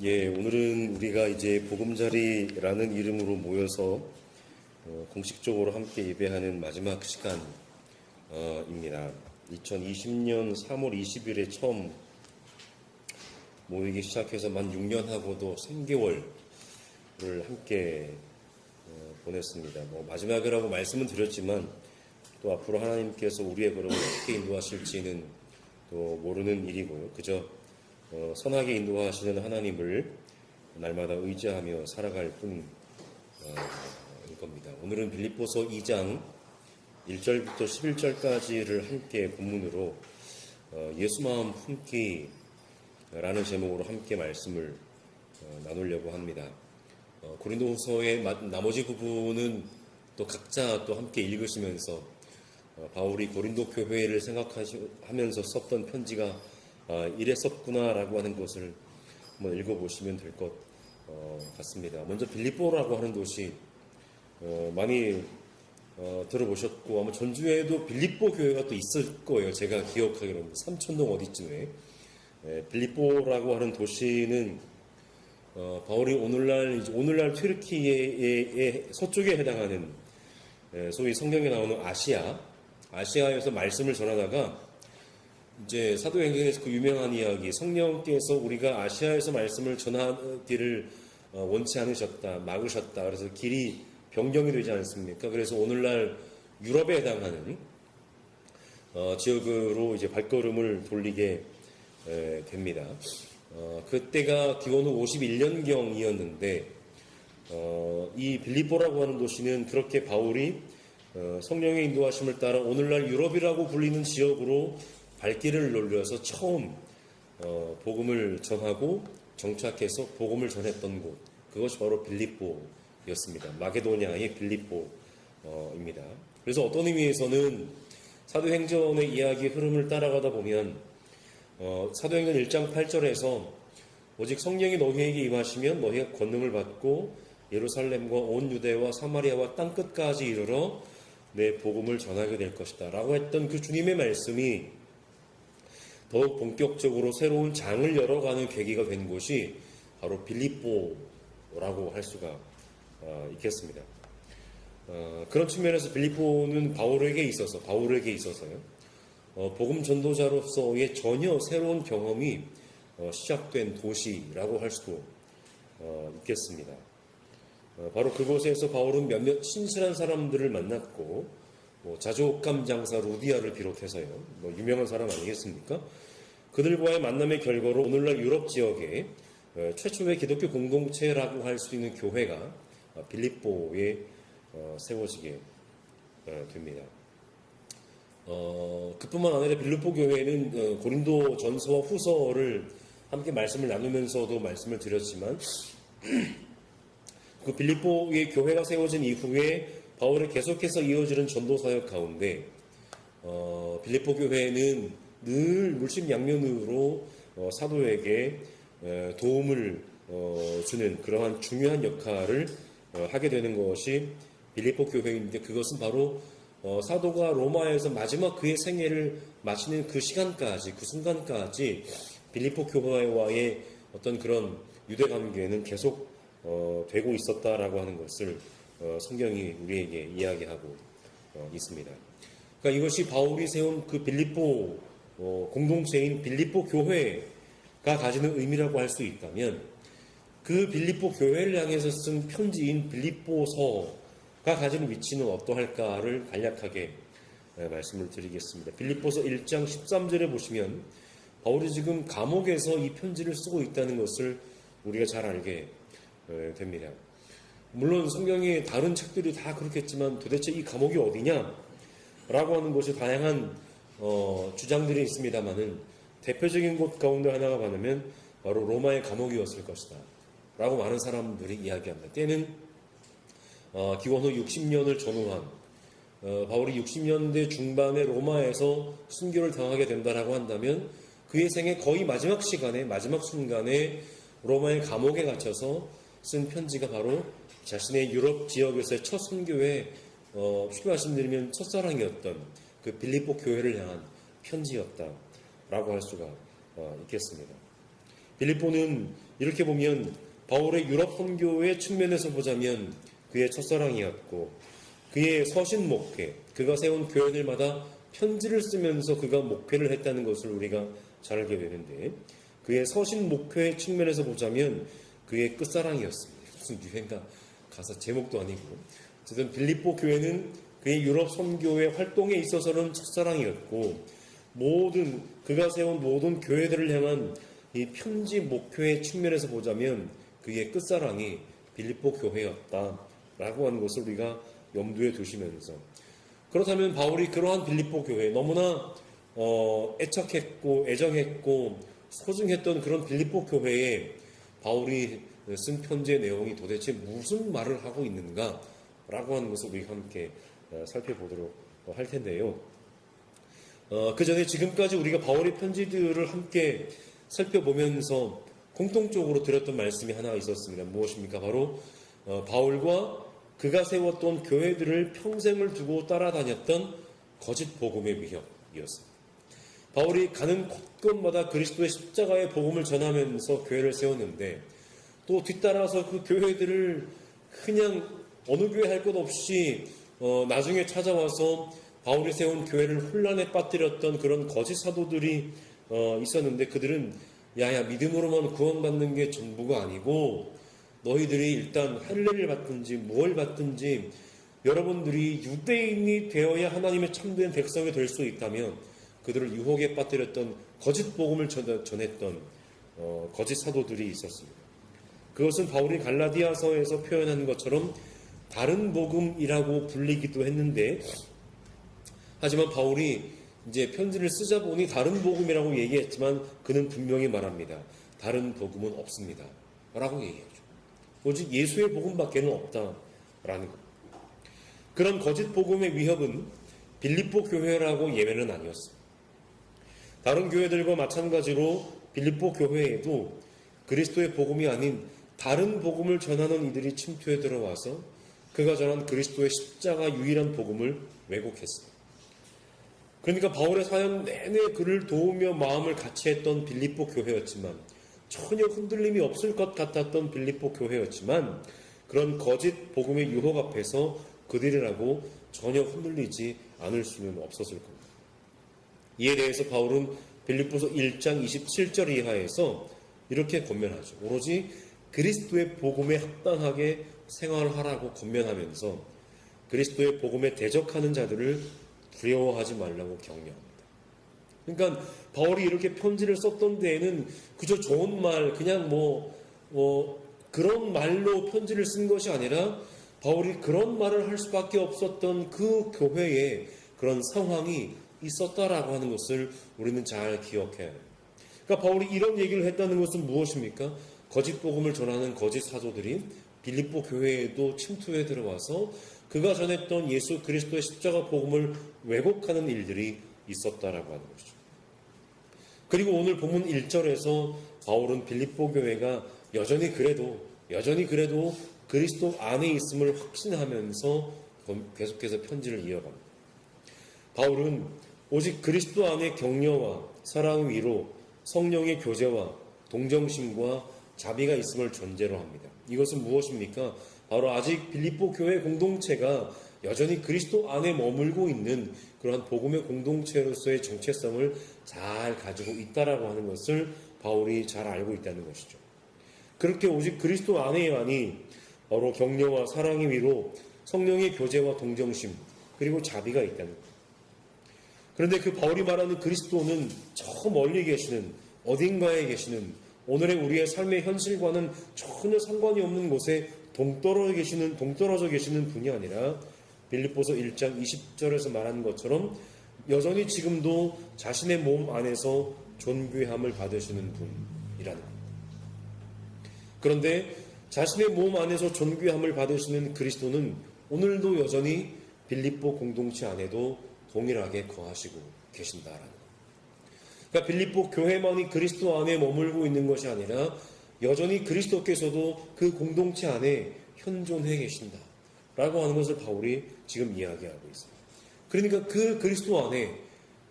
예, 오늘은 우리가 이제 보금자리라는 이름으로 모여서 공식적으로 함께 예배하는 마지막 시간입니다. 2020년 3월 20일에 처음 모이기 시작해서 만 6년하고도 3개월을 함께 보냈습니다. 마지막이라고 말씀은 드렸지만 또 앞으로 하나님께서 우리의 걸음을 어떻게 인도하실지는 또 모르는 일이고요. 그저 선하게 인도하시는 하나님을 날마다 의지하며 살아갈 뿐일 겁니다. 오늘은 빌립보서 2장 1절부터 11절까지를 함께 본문으로 예수 마음 품기라는 제목으로 함께 말씀을 나누려고 합니다. 고린도후서의 나머지 부분은 또 각자 또 함께 읽으시면서 바울이 고린도 교회를 생각하면서 썼던 편지가 이랬었구나라고 하는 것을 한번 읽어보시면 될 것 같습니다. 먼저 빌립보라고 하는 도시 많이 들어보셨고 아마 전주에도 빌립보 교회가 또 있을 거예요. 제가 기억하기로는 삼천동 어디쯤에 빌립보라고 하는 도시는 바울이 오늘날 튀르키예의 서쪽에 해당하는 소위 성경에 나오는 아시아에서 말씀을 전하다가 이제 사도행전에서 그 유명한 이야기, 성령께서 우리가 아시아에서 말씀을 전하기를 원치 않으셨다, 막으셨다. 그래서 길이 변경이 되지 않습니까? 그래서 오늘날 유럽에 해당하는 지역으로 이제 발걸음을 돌리게 됩니다. 그때가 기원후 51년경이었는데 이 빌립보라고 하는 도시는 그렇게 바울이 성령의 인도하심을 따라 오늘날 유럽이라고 불리는 지역으로 발길을 놀려서 처음 복음을 전하고 정착해서 복음을 전했던 곳, 그것이 바로 빌립보였습니다. 마게도냐의 빌립보입니다. 그래서 어떤 의미에서는 사도행전의 이야기 흐름을 따라가다 보면 사도행전 1장 8절에서 오직 성령이 너희에게 임하시면 너희가 권능을 받고 예루살렘과 온 유대와 사마리아와 땅끝까지 이르러 내 복음을 전하게 될 것이다 라고 했던 그 주님의 말씀이 더욱 본격적으로 새로운 장을 열어가는 계기가 된 곳이 바로 빌립보라고 할 수가 있겠습니다. 그런 측면에서 빌립보는 바울에게 있어서요. 복음 전도자로서의 전혀 새로운 경험이 시작된 도시라고 할 수도 있겠습니다. 바로 그곳에서 바울은 몇몇 신실한 사람들을 만났고 자족감 장사 루디아를 비롯해서요. 유명한 사람 아니겠습니까? 그들과의 만남의 결과로 오늘날 유럽 지역에 최초의 기독교 공동체라고 할 수 있는 교회가 빌립보에 세워지게 됩니다. 그뿐만 아니라 빌립보 교회는 고린도 전서와 후서를 함께 말씀을 나누면서도 말씀을 드렸지만 그 빌립보의 교회가 세워진 이후에 바울이 계속해서 이어지는 전도사역 가운데 빌립보 교회는 늘 물심양면으로 사도에게 도움을 주는 그러한 중요한 역할을 하게 되는 것이 빌립보 교회인데 그것은 바로 사도가 로마에서 마지막 그의 생애를 마치는 그 시간까지 그 순간까지 빌립보 교회와의 어떤 그런 유대 관계는 계속 되고 있었다라고 하는 것을 성경이 우리에게 이야기하고 있습니다. 그러니까 이것이 바울이 세운 그 빌립보 공동체인 빌립보 교회가 가지는 의미라고 할 수 있다면 그 빌립보 교회를 향해서 쓴 편지인 빌립보서가 가지는 위치는 어떠할까를 간략하게 말씀을 드리겠습니다. 빌립보서 1장 13절에 보시면 바울이 지금 감옥에서 이 편지를 쓰고 있다는 것을 우리가 잘 알게 됩니다. 물론 성경의 다른 책들이 다 그렇겠지만 도대체 이 감옥이 어디냐? 라고 하는 것이 다양한 주장들이 있습니다만은 대표적인 곳 가운데 하나가 많으면 바로 로마의 감옥이었을 것이다. 라고 많은 사람들이 이야기합니다. 때는 기원후 60년을 전후한 바울이 60년대 중반에 로마에서 순교를 당하게 된다라고 한다면 그의 생애 거의 마지막 시간에 마지막 순간에 로마의 감옥에 갇혀서 쓴 편지가 바로 자신의 유럽 지역에서의 첫 선교의 쉽게 말씀드리면 첫사랑이었던 그 빌립보 교회를 향한 편지였다라고 할 수가 있겠습니다. 빌립보는 이렇게 보면 바울의 유럽 선교의 측면에서 보자면 그의 첫사랑이었고, 그의 서신 목회, 그가 세운 교회들마다 편지를 쓰면서 그가 목회를 했다는 것을 우리가 잘 알게 되는데, 그의 서신 목회 측면에서 보자면 그의 끝사랑이었습니다. 무슨 유행가 가사 제목도 아니고, 어쨌든 빌립보 교회는 그의 유럽 선교의 활동에 있어서는 첫사랑이었고, 그가 세운 모든 교회들을 향한 이 편지 목회의 측면에서 보자면 그의 끝사랑이 빌립보 교회였다라고 하는 것을 우리가 염두에 두시면서, 그렇다면 바울이 그러한 빌립보 교회, 너무나 애착했고 애정했고 소중했던 그런 빌립보 교회에 바울이 쓴 편지의 내용이 도대체 무슨 말을 하고 있는가라고 하는 것을 우리가 함께 살펴보도록 할 텐데요. 그 전에 지금까지 우리가 바울의 편지들을 함께 살펴보면서 공통적으로 드렸던 말씀이 하나 있었습니다. 무엇입니까? 바로 바울과 그가 세웠던 교회들을 평생을 두고 따라다녔던 거짓 복음의 위협이었습니다. 바울이 가는 곳곳마다 그리스도의 십자가의 복음을 전하면서 교회를 세웠는데, 또 뒤따라서 그 교회들을 그냥 어느 교회 할 것 없이 나중에 찾아와서 바울이 세운 교회를 혼란에 빠뜨렸던 그런 거짓 사도들이 있었는데, 그들은 야야 믿음으로만 구원받는 게 전부가 아니고 너희들이 일단 할례를 받든지 뭘 받든지 여러분들이 유대인이 되어야 하나님의 참된 백성이 될 수 있다면, 그들을 유혹에 빠뜨렸던 거짓 복음을 전했던 거짓 사도들이 있었습니다. 그것은 바울이 갈라디아서에서 표현한 것처럼 다른 복음이라고 불리기도 했는데, 하지만 바울이 이제 편지를 쓰자 보니 다른 복음이라고 얘기했지만 그는 분명히 말합니다. 다른 복음은 없습니다 라고 얘기하죠. 오직 예수의 복음밖에는 없다라는 것. 그런 거짓 복음의 위협은 빌립보 교회라고 예외는 아니었습니다. 다른 교회들과 마찬가지로 빌립보 교회에도 그리스도의 복음이 아닌 다른 복음을 전하는 이들이 침투해 들어와서 그가 전한 그리스도의 십자가 유일한 복음을 왜곡했습니다. 그러니까 바울의 사역 내내 그를 도우며 마음을 같이 했던 빌립보 교회였지만, 전혀 흔들림이 없을 것 같았던 빌립보 교회였지만, 그런 거짓 복음의 유혹 앞에서 그들이라고 전혀 흔들리지 않을 수는 없었을 겁니다. 이에 대해서 바울은 빌립보서 1장 27절 이하에서 이렇게 권면하죠. 오로지 그리스도의 복음에 합당하게 생활하라고 권면하면서 그리스도의 복음에 대적하는 자들을 두려워하지 말라고 격려합니다. 그러니까 바울이 이렇게 편지를 썼던 데에는 그저 좋은 말, 그냥 그런 말로 편지를 쓴 것이 아니라 바울이 그런 말을 할 수밖에 없었던 그 교회에 그런 상황이 있었다라고 하는 것을 우리는 잘 기억해야 해요. 그러니까 바울이 이런 얘기를 했다는 것은 무엇입니까? 거짓 복음을 전하는 거짓 사도들이 빌립보 교회에도 침투해 들어와서 그가 전했던 예수 그리스도의 십자가 복음을 왜곡하는 일들이 있었다라고 하는 것이죠. 그리고 오늘 본문 1절에서 바울은 빌립보 교회가 여전히 그래도 그리스도 안에 있음을 확신하면서 계속해서 편지를 이어갑니다. 바울은 오직 그리스도 안에 격려와 사랑, 위로, 성령의 교제와 동정심과 자비가 있음을 전제로 합니다. 이것은 무엇입니까? 바로 아직 빌립보 교회 공동체가 여전히 그리스도 안에 머물고 있는 그러한 복음의 공동체로서의 정체성을 잘 가지고 있다라고 하는 것을 바울이 잘 알고 있다는 것이죠. 그렇게 오직 그리스도 안에만이 바로 격려와 사랑의 위로, 성령의 교제와 동정심, 그리고 자비가 있다는 것. 그런데 그 바울이 말하는 그리스도는 저 멀리 계시는, 어딘가에 계시는, 오늘의 우리의 삶의 현실과는 전혀 상관이 없는 곳에 동떨어져 계시는 분이 아니라 빌립보서 1장 20절에서 말하는 것처럼 여전히 지금도 자신의 몸 안에서 존귀함을 받으시는 분이라는 것. 그런데 자신의 몸 안에서 존귀함을 받으시는 그리스도는 오늘도 여전히 빌립보 공동체 안에도 동일하게 거하시고 계신다라는 것. 그러니까 빌립보 교회만이 그리스도 안에 머물고 있는 것이 아니라 여전히 그리스도께서도 그 공동체 안에 현존해 계신다라고 하는 것을 바울이 지금 이야기하고 있습니다. 그러니까 그 그리스도 안에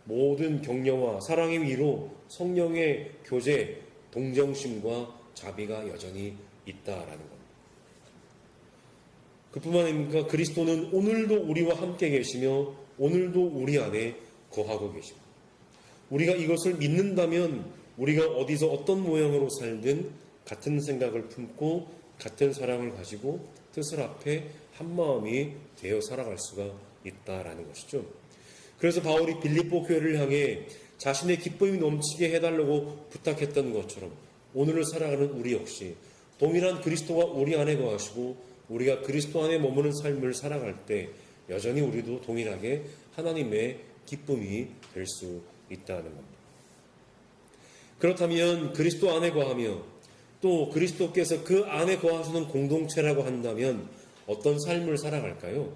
모든 격려와 사랑의 위로, 성령의 교제, 동정심과 자비가 여전히 있다라는 겁니다. 그뿐만 아니라 그리스도는 오늘도 우리와 함께 계시며 오늘도 우리 안에 거하고 계십니다. 우리가 이것을 믿는다면 우리가 어디서 어떤 모양으로 살든 같은 생각을 품고 같은 사랑을 가지고 뜻을 앞에 한 마음이 되어 살아갈 수가 있다라는 것이죠. 그래서 바울이 빌립보 교회를 향해 자신의 기쁨이 넘치게 해달라고 부탁했던 것처럼 오늘을 살아가는 우리 역시 동일한 그리스도가 우리 안에 거하시고 우리가 그리스도 안에 머무는 삶을 살아갈 때 여전히 우리도 동일하게 하나님의 기쁨이 될 수 있다는 겁니다. 그렇다면 그리스도 안에 거하며 또 그리스도께서 그 안에 거하시는 공동체라고 한다면 어떤 삶을 살아갈까요?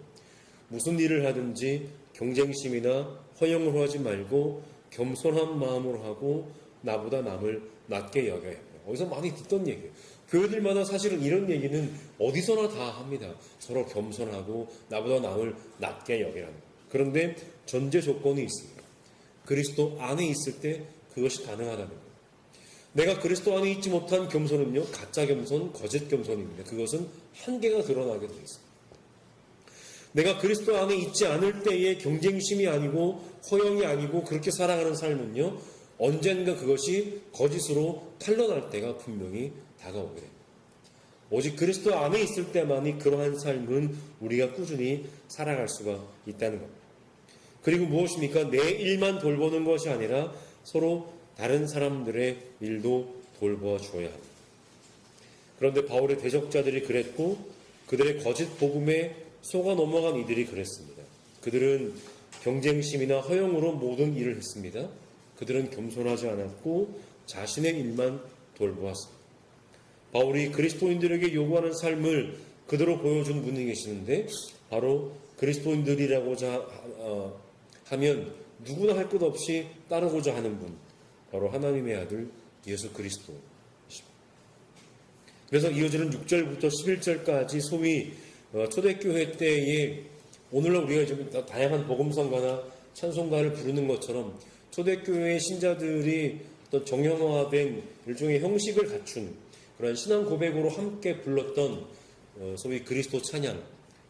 무슨 일을 하든지 경쟁심이나 허영으로 하지 말고 겸손한 마음으로 하고 나보다 남을 낮게 여겨야 합니다. 어디서 많이 듣던 얘기예요. 교회들마다 사실은 이런 얘기는 어디서나 다 합니다. 서로 겸손하고 나보다 남을 낮게 여기라는 것. 그런데 전제 조건이 있습니다. 그리스도 안에 있을 때 그것이 가능하다는 거예요. 내가 그리스도 안에 있지 못한 겸손은요, 가짜 겸손, 거짓 겸손입니다. 그것은 한계가 드러나게 되어 있습니다. 내가 그리스도 안에 있지 않을 때의 경쟁심이 아니고 허영이 아니고 그렇게 살아가는 삶은요, 언젠가 그것이 거짓으로 탄로날 때가 분명히 다가오게 됩니다. 오직 그리스도 안에 있을 때만이 그러한 삶은 우리가 꾸준히 살아갈 수가 있다는 겁니다. 그리고 무엇입니까? 내 일만 돌보는 것이 아니라 서로 다른 사람들의 일도 돌보아줘야 합니다. 그런데 바울의 대적자들이 그랬고 그들의 거짓 복음에 속아 넘어간 이들이 그랬습니다. 그들은 경쟁심이나 허영으로 모든 일을 했습니다. 그들은 겸손하지 않았고 자신의 일만 돌보았습니다. 바울이 그리스도인들에게 요구하는 삶을 그대로 보여준 분이 계시는데 바로 그리스도인들이라고자 하면 누구나 할 것 없이 따르고자 하는 분, 바로 하나님의 아들 예수 그리스도입니다. 그래서 이어지는 6절부터 11절까지 소위 초대교회 때에 오늘날 우리가 좀 다양한 복음성가나 찬송가를 부르는 것처럼 초대교회의 신자들이 어떤 정형화된 일종의 형식을 갖춘 그런 신앙 고백으로 함께 불렀던 소위 그리스도 찬양,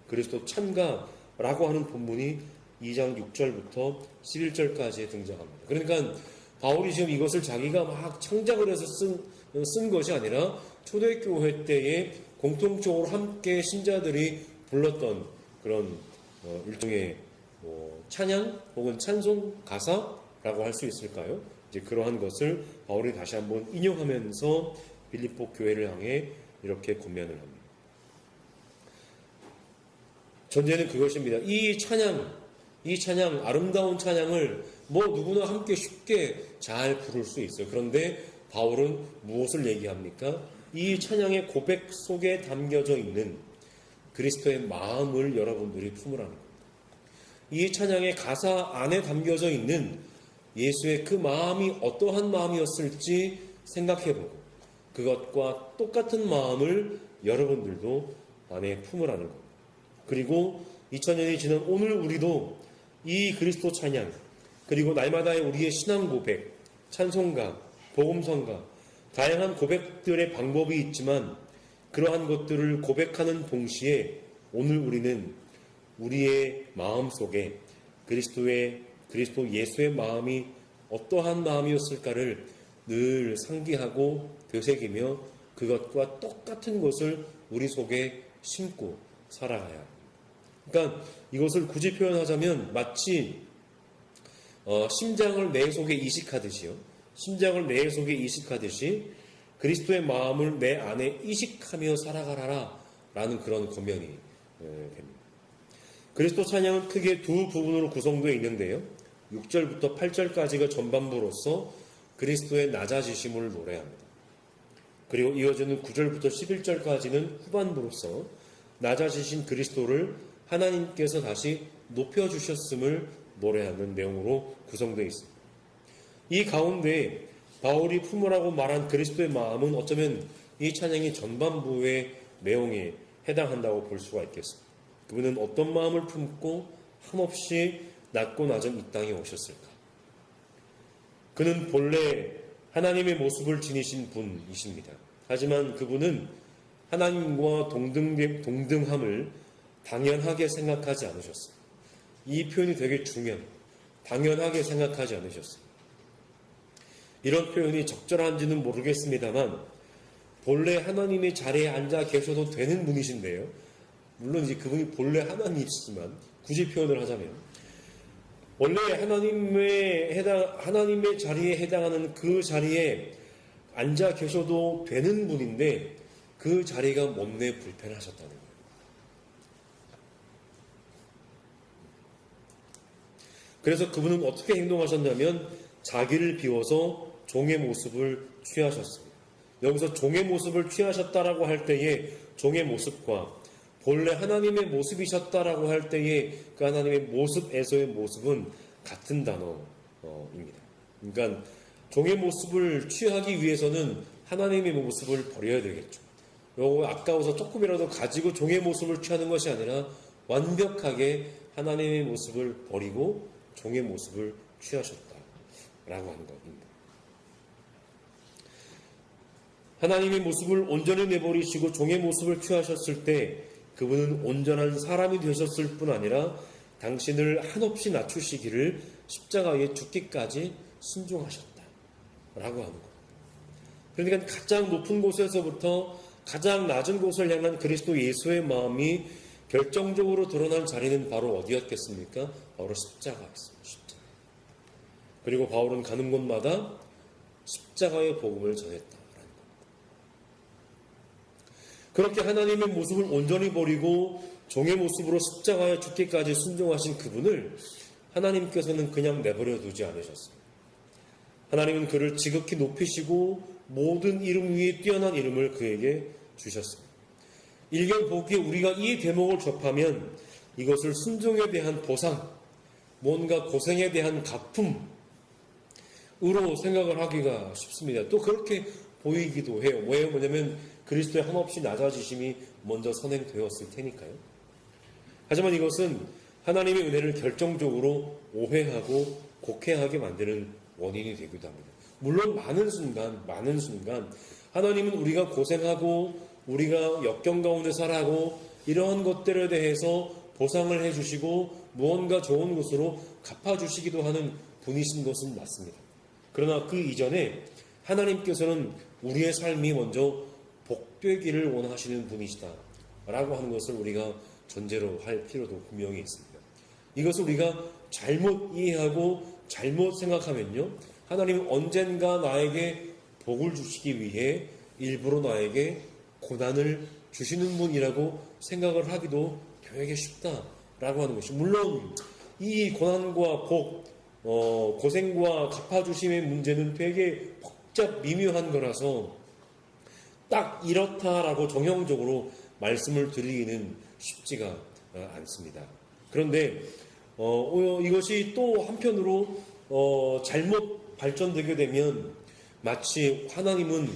그리스도 찬가라고 하는 본문이 2장 6절부터 11절까지에 등장합니다. 그러니까 바울이 지금 이것을 자기가 막 창작을 해서 쓴 것이 아니라 초대교회 때에 공통적으로 함께 신자들이 불렀던 그런 일종의 찬양 혹은 찬송 가사라고 할 수 있을까요? 이제 그러한 것을 바울이 다시 한번 인용하면서 빌립보 교회를 향해 이렇게 권면을 합니다. 전제는 그것입니다. 이 찬양, 아름다운 찬양을 누구나 함께 쉽게 잘 부를 수 있어요. 그런데 바울은 무엇을 얘기합니까? 이 찬양의 고백 속에 담겨져 있는 그리스도의 마음을 여러분들이 품으라는 겁니다. 이 찬양의 가사 안에 담겨져 있는 예수의 그 마음이 어떠한 마음이었을지 생각해보고 그것과 똑같은 마음을 여러분들도 안에 품으라는 겁니다. 그리고 2000년이 지난 오늘 우리도 이 그리스도 찬양 그리고 날마다의 우리의 신앙 고백, 찬송가, 복음성가 다양한 고백들의 방법이 있지만 그러한 것들을 고백하는 동시에 오늘 우리는 우리의 마음 속에 그리스도 예수의 마음이 어떠한 마음이었을까를 늘 상기하고 되새기며 그것과 똑같은 것을 우리 속에 심고 살아가야 합니다. 그러니까 이것을 굳이 표현하자면 마치 심장을 내 속에 이식하듯이요. 심장을 내 속에 이식하듯이 그리스도의 마음을 내 안에 이식하며 살아가라 라는 그런 권면이 됩니다. 그리스도 찬양은 크게 두 부분으로 구성되어 있는데요. 6절부터 8절까지가 전반부로서 그리스도의 낮아지심을 노래합니다. 그리고 이어지는 9절부터 11절까지는 후반부로서 낮아지신 그리스도를 하나님께서 다시 높여주셨음을 노래하는 내용으로 구성되어 있습니다. 이 가운데 바울이 품으라고 말한 그리스도의 마음은 어쩌면 이 찬양의 전반부의 내용에 해당한다고 볼 수가 있겠습니다. 그분은 어떤 마음을 품고 한없이 낮고 낮은 이 땅에 오셨을까? 그는 본래 하나님의 모습을 지니신 분이십니다. 하지만 그분은 하나님과 동등함을 당연하게 생각하지 않으셨어요. 이 표현이 되게 중요해요. 당연하게 생각하지 않으셨어요. 이런 표현이 적절한지는 모르겠습니다만 본래 하나님의 자리에 앉아 계셔도 되는 분이신데요. 물론 이제 그분이 본래 하나님이시지만 굳이 표현을 하자면 원래 하나님의 자리에 해당하는 그 자리에 앉아 계셔도 되는 분인데 그 자리가 못내 불편하셨다는 거예요. 그래서 그분은 어떻게 행동하셨냐면 자기를 비워서 종의 모습을 취하셨습니다. 여기서 종의 모습을 취하셨다라고 할 때에 종의 모습과 본래 하나님의 모습이셨다라고 할 때에 그 하나님의 모습에서의 모습은 같은 단어입니다. 그러니까 종의 모습을 취하기 위해서는 하나님의 모습을 버려야 되겠죠. 요거 아까워서 조금이라도 가지고 종의 모습을 취하는 것이 아니라 완벽하게 하나님의 모습을 버리고 종의 모습을 취하셨다라고 하는 겁니다. 하나님의 모습을 온전히 내버리시고 종의 모습을 취하셨을 때 그분은 온전한 사람이 되셨을 뿐 아니라 당신을 한없이 낮추시기를 십자가에 죽기까지 순종하셨다라고 하는 겁니다. 그러니까 가장 높은 곳에서부터 가장 낮은 곳을 향한 그리스도 예수의 마음이 결정적으로 드러난 자리는 바로 어디였겠습니까? 바로 십자가였습니다. 십자가. 그리고 바울은 가는 곳마다 십자가의 복음을 전했다라는 겁니다. 그렇게 하나님의 모습을 온전히 버리고 종의 모습으로 십자가에 죽기까지 순종하신 그분을 하나님께서는 그냥 내버려 두지 않으셨어요. 하나님은 그를 지극히 높이시고 모든 이름 위에 뛰어난 이름을 그에게 주셨습니다. 일견 보기에 우리가 이 대목을 접하면 이것을 순종에 대한 보상, 뭔가 고생에 대한 갚음으로 생각을 하기가 쉽습니다. 또 그렇게 보이기도 해요. 뭐냐면 그리스도의 한없이 낮아지심이 먼저 선행되었을 테니까요. 하지만 이것은 하나님의 은혜를 결정적으로 오해하고 곡해하게 만드는 원인이 되기도 합니다. 물론 많은 순간 하나님은 우리가 고생하고 우리가 역경 가운데 살아가고 이러한 것들에 대해서 보상을 해주시고 무언가 좋은 것으로 갚아주시기도 하는 분이신 것은 맞습니다. 그러나 그 이전에 하나님께서는 우리의 삶이 먼저 복되기를 원하시는 분이시다 라고 하는 것을 우리가 전제로 할 필요도 분명히 있습니다. 이것을 우리가 잘못 이해하고 잘못 생각하면요, 하나님은 언젠가 나에게 복을 주시기 위해 일부러 나에게 고난을 주시는 분이라고 생각을 하기도 되게 쉽다라고 하는 것이, 물론 이 고난과 복, 고생과 갚아주심의 문제는 되게 복잡 미묘한 거라서 딱 이렇다라고 정형적으로 말씀을 드리기는 쉽지가 않습니다. 그런데 이것이 또 한편으로 잘못 발전되게 되면 마치 하나님은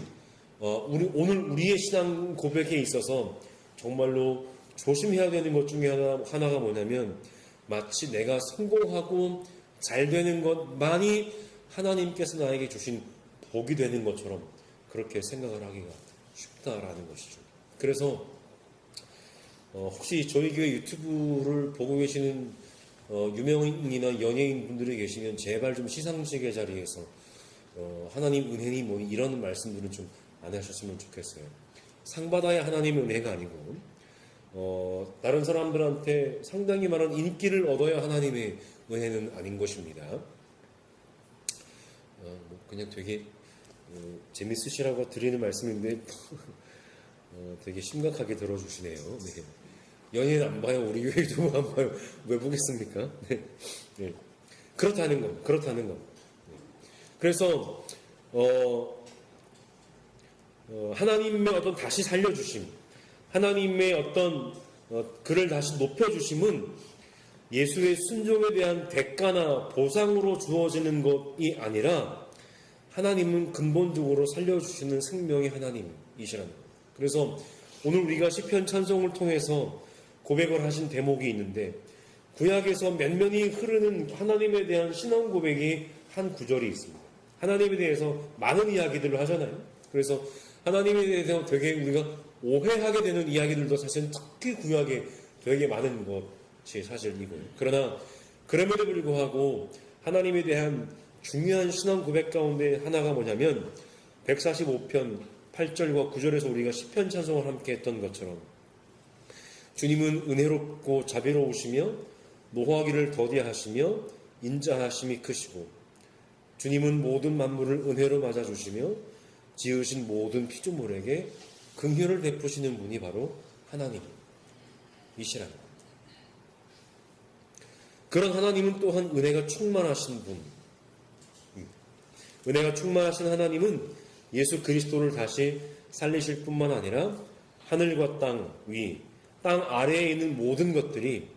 오늘 우리의 신앙 고백에 있어서 정말로 조심해야 되는 것 중에 하나가 뭐냐면 마치 내가 성공하고 잘 되는 것만이 하나님께서 나에게 주신 복이 되는 것처럼 그렇게 생각을 하기가 쉽다라는 것이죠. 그래서 혹시 저희 교회 유튜브를 보고 계시는 유명인이나 연예인 분들이 계시면 제발 좀 시상식의 자리에서 하나님 은혜니 뭐 이런 말씀들은 좀 안 하셨으면 좋겠어요. 상 받아야 하나님의 은혜가 아니고 다른 사람들한테 상당히 많은 인기를 얻어야 하나님의 은혜는 아닌 것입니다. 그냥 되게 재밌으시라고 드리는 말씀인데 되게 심각하게 들어주시네요. 네. 연예인 안 봐요. 우리 교회 유튜브 안 봐요. 왜 보겠습니까? 네. 네. 그렇다는 거. 네. 그래서 하나님의 어떤 다시 살려주심, 하나님의 어떤 그를 다시 높여주심은 예수의 순종에 대한 대가나 보상으로 주어지는 것이 아니라 하나님은 근본적으로 살려주시는 생명의 하나님이시라는 거예요. 그래서 오늘 우리가 시편 찬송을 통해서 고백을 하신 대목이 있는데, 구약에서 면면이 흐르는 하나님에 대한 신앙 고백이 한 구절이 있습니다. 하나님에 대해서 많은 이야기들을 하잖아요. 그래서 하나님에 대해서 되게 우리가 오해하게 되는 이야기들도 사실 특히 구약에 되게 많은 것이 사실 이거예요. 그러나 그럼에도 불구하고 하나님에 대한 중요한 신앙 고백 가운데 하나가 뭐냐면 145편 8절과 9절에서 우리가 시편 찬송을 함께 했던 것처럼 주님은 은혜롭고 자비로우시며 노하기를 더디하시며 인자하심이 크시고 주님은 모든 만물을 은혜로 맞아주시며 지으신 모든 피조물에게 긍휼을 베푸시는 분이 바로 하나님이시라는 겁니다. 그런 하나님은 또한 은혜가 충만하신 분, 은혜가 충만하신 하나님은 예수 그리스도를 다시 살리실 뿐만 아니라 하늘과 땅 위, 땅 아래에 있는 모든 것들이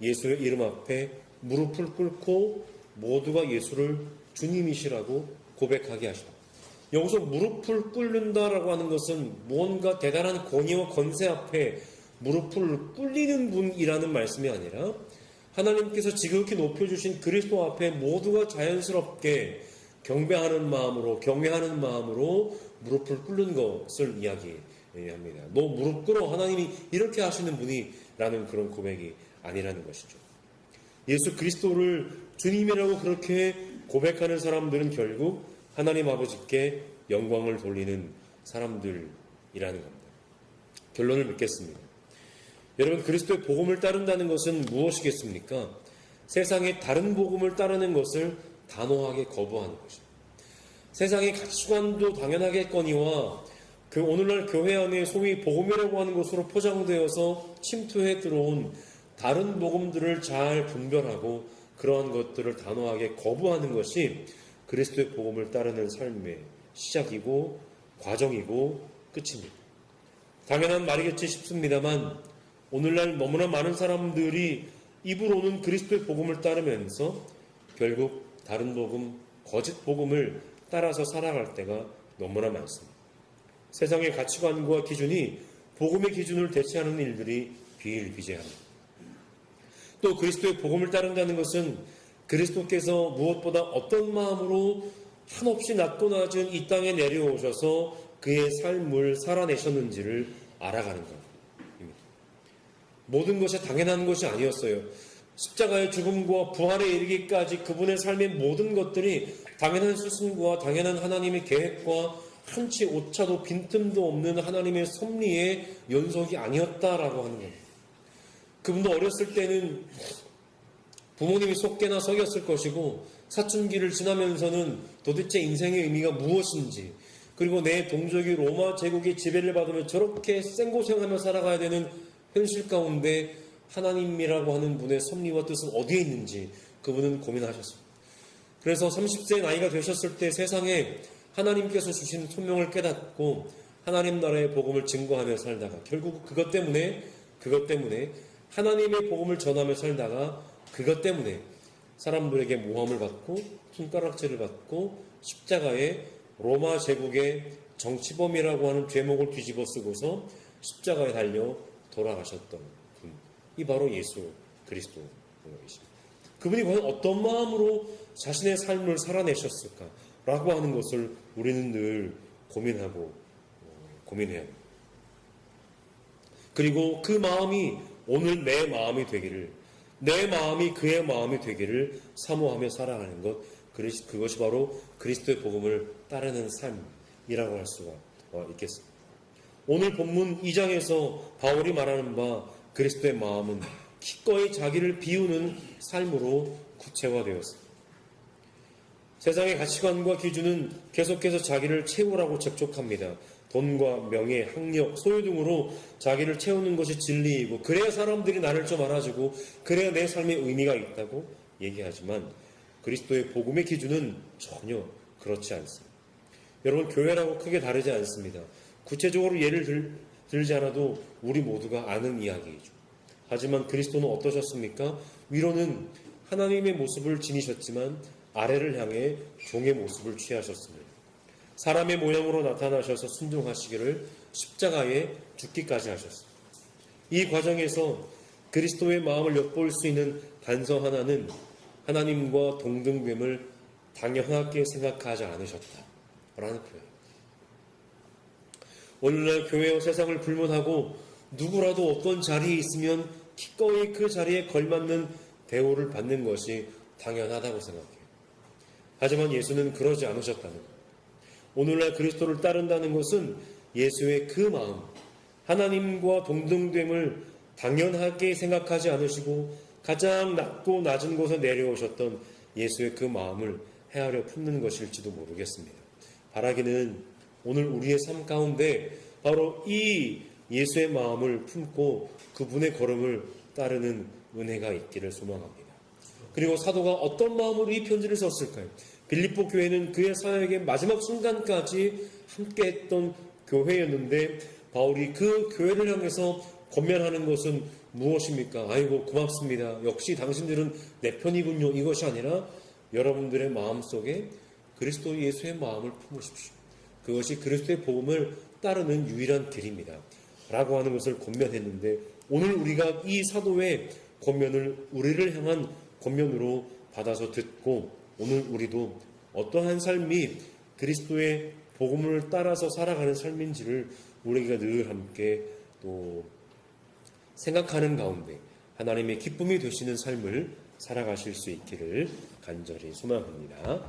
예수의 이름 앞에 무릎을 꿇고 모두가 예수를 주님이시라고 고백하게 하십니다. 여기서 무릎을 꿇는다라고 하는 것은 무언가 대단한 권위와 권세 앞에 무릎을 꿇리는 분이라는 말씀이 아니라 하나님께서 지극히 높여주신 그리스도 앞에 모두가 자연스럽게 경배하는 마음으로 경외하는 마음으로 무릎을 꿇는 것을 이야기합니다. 너 무릎 꿇어, 하나님이 이렇게 하시는 분이라는 그런 고백이 아니라는 것이죠. 예수 그리스도를 주님이라고 그렇게 고백하는 사람들은 결국 하나님 아버지께 영광을 돌리는 사람들이라는 겁니다. 결론을 맺겠습니다. 여러분, 그리스도의 복음을 따른다는 것은 무엇이겠습니까? 세상의 다른 복음을 따르는 것을 단호하게 거부하는 것입니다. 세상의 가치관도 당연하겠거니와 그 오늘날 교회 안에 소위 복음이라고 하는 것으로 포장되어서 침투해 들어온 다른 복음들을 잘 분별하고 그러한 것들을 단호하게 거부하는 것이 그리스도의 복음을 따르는 삶의 시작이고 과정이고 끝입니다. 당연한 말이겠지 싶습니다만 오늘날 너무나 많은 사람들이 입으로는 그리스도의 복음을 따르면서 결국 다른 복음, 거짓 복음을 따라서 살아갈 때가 너무나 많습니다. 세상의 가치관과 기준이 복음의 기준을 대체하는 일들이 비일비재합니다. 또 그리스도의 복음을 따른다는 것은 그리스도께서 무엇보다 어떤 마음으로 한없이 낮고 낮은 이 땅에 내려오셔서 그의 삶을 살아내셨는지를 알아가는 것입니다. 모든 것이 당연한 것이 아니었어요. 십자가의 죽음과 부활에 이르기까지 그분의 삶의 모든 것들이 당연한 수순과 당연한 하나님의 계획과 한치 오차도 빈틈도 없는 하나님의 섭리의 연속이 아니었다라고 하는 겁니다. 그분도 어렸을 때는 부모님이 속개나 썩였을 것이고 사춘기를 지나면서는 도대체 인생의 의미가 무엇인지, 그리고 내 동족이 로마 제국의 지배를 받으며 저렇게 생고생하며 살아가야 되는 현실 가운데 하나님이라고 하는 분의 섭리와 뜻은 어디에 있는지 그분은 고민하셨습니다. 그래서 30세 나이가 되셨을 때 세상에 하나님께서 주신 소명을 깨닫고 하나님 나라의 복음을 증거하며 살다가 결국 그것 때문에 하나님의 복음을 전하며 살다가 그것 때문에 사람들에게 모함을 받고 손가락질을 받고 십자가에 로마 제국의 정치범이라고 하는 죄목을 뒤집어 쓰고서 십자가에 달려 돌아가셨던 분, 이 바로 예수 그리스도이십니다. 그분이 과연 어떤 마음으로 자신의 삶을 살아내셨을까라고 하는 것을 우리는 늘 고민해야 합니다. 그리고 그 마음이 오늘 내 마음이 되기를, 내 마음이 그의 마음이 되기를 사모하며 살아가는 것, 그것이 바로 그리스도의 복음을 따르는 삶이라고 할 수가 있겠습니다. 오늘 본문 2장에서 바울이 말하는 바 그리스도의 마음은 기꺼이 자기를 비우는 삶으로 구체화되었습니다. 세상의 가치관과 기준은 계속해서 자기를 채우라고 접촉합니다. 돈과 명예, 학력, 소유 등으로 자기를 채우는 것이 진리이고 그래야 사람들이 나를 좀 알아주고 그래야 내 삶에 의미가 있다고 얘기하지만 그리스도의 복음의 기준은 전혀 그렇지 않습니다. 여러분, 교회라고 크게 다르지 않습니다. 구체적으로 예를 들지 않아도 우리 모두가 아는 이야기이죠. 하지만 그리스도는 어떠셨습니까? 위로는 하나님의 모습을 지니셨지만 아래를 향해 종의 모습을 취하셨습니다. 사람의 모양으로 나타나셔서 순종하시기를 십자가에 죽기까지 하셨습니다. 이 과정에서 그리스도의 마음을 엿볼 수 있는 단서 하나는 하나님과 동등됨을 당연하게 생각하지 않으셨다라는 표현. 오늘날 교회와 세상을 불문하고 누구라도 어떤 자리에 있으면 기꺼이 그 자리에 걸맞는 대우를 받는 것이 당연하다고 생각해요. 하지만 예수는 그러지 않으셨다는 거예요. 오늘날 그리스도를 따른다는 것은 예수의 그 마음, 하나님과 동등됨을 당연하게 생각하지 않으시고 가장 낮고 낮은 곳에 내려오셨던 예수의 그 마음을 헤아려 품는 것일지도 모르겠습니다. 바라기는 오늘 우리의 삶 가운데 바로 이 예수의 마음을 품고 그분의 걸음을 따르는 은혜가 있기를 소망합니다. 그리고 사도가 어떤 마음으로 이 편지를 썼을까요? 빌립보 교회는 그의 사역의 마지막 순간까지 함께했던 교회였는데 바울이 그 교회를 향해서 권면하는 것은 무엇입니까? 아이고 고맙습니다. 역시 당신들은 내 편이군요. 이것이 아니라 여러분들의 마음속에 그리스도 예수의 마음을 품으십시오. 그것이 그리스도의 복음을 따르는 유일한 길입니다. 라고 하는 것을 권면했는데 오늘 우리가 이 사도의 권면을 우리를 향한 권면으로 받아서 듣고 오늘 우리도 어떠한 삶이 그리스도의 복음을 따라서 살아가는 삶인지를 우리가 늘 함께 또 생각하는 가운데 하나님의 기쁨이 되시는 삶을 살아가실 수 있기를 간절히 소망합니다.